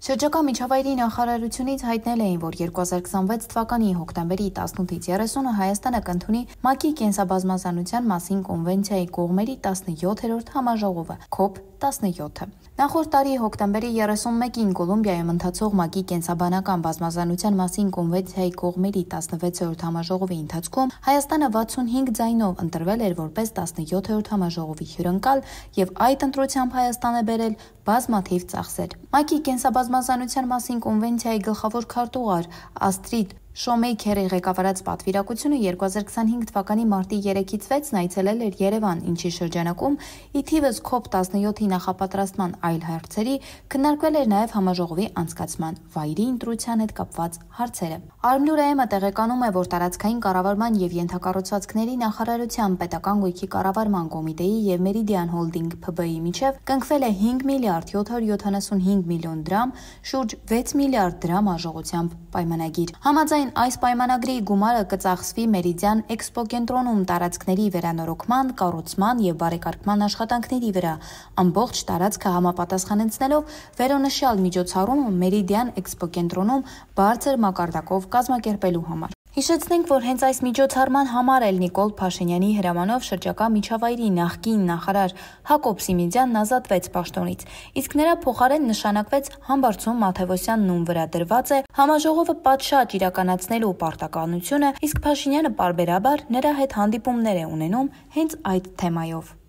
Շրջակա միջավայրի նախարարությունից հայտնել էին, որ 2026 թվականի հոկտեմբերի 18-ից 30-ը Հայաստանը կընդունի ՄԱԿ-ի կենսաբազմազանության մասին կոնվենցիայի կողմերի 17-րդ համաժողովը (COP17)-ը։ Նախորդ տարի հոկտեմբերի 31-ին Կոլումբիայում ընթացող ՄԱԿ-ի կենսաբանական բազմազանության մասին կոնվենցիայի կողմերի 16-րդ համաժողովի ընթացքում Հայաստանը 65 ձայնով ընտրվել էր որպես 17-րդ համաժողովի հյուրընկալ և այդ ընտրությամբ Հայաստան է բերել բազմաթիվ ծախսեր։ ՄԱԿ-ի կենսաբազմազանության մասին կոնվենցիայի գլխավոր քարտուղար Աստրիդ Շոմեյքերի ղեկավարած պատվիրակությունը 2025 թվականի մարտի 3-ից 6-ն այցելել էր Երևան, ինչի շրջանակում ի թիվս COP17-ի նախապատրաստման այլ հարցերի քննարկվել էր նաև համաժողովի անցկացման վայրի ընտրության հետ կապված հարցերը։ Արմլուրայեմը տեղեկանում է, որ տարածքային կառավարման և ենթակառուցվածքների նախարարության պետական գույքի կառավարման կոմիտեի և Մերիդիան Հոլդինգ ՓԲ-ի միջև կնքվել է 5 միլիարդ 775 միլիոն դրամ, շուրջ 6 միլիարդ դրամ արժողությամբ պայմանագիր։ Համաձայն այս պայմանագրի գումարը կծախսվի Մերիդիան էքսպո կենտրոնում տարածքների վերանորոգման, կառուցման և բարեկարգման աշխատանքների վրա, ամբողջ տարածքը համապատասխանեցնելով վերոնշյալ միջոցառումը Մերիդիան էքսպո կենտրոնում բարձր մակարդակով կազմակերպելու համար։ Հիշեցնենք, որ հենց այս միջոցառման համար էլ Նիկոլ Փաշինյանի հրամանով շրջակա միջավայրի նախկին նախարար Հակոբ Սիմիդյանն ազատվեց պաշտոնից, իսկ նրա փոխարեն նշանակվեց Համբարձում Մաթևոսյանն, ում վրա դրված է համաժողովը պատշաճ իրականացնելու պարտականությունը, իսկ Փաշինյանը պարբերաբար նրա հետ հանդիպումներ է ունենում հենց այդ թեմայով։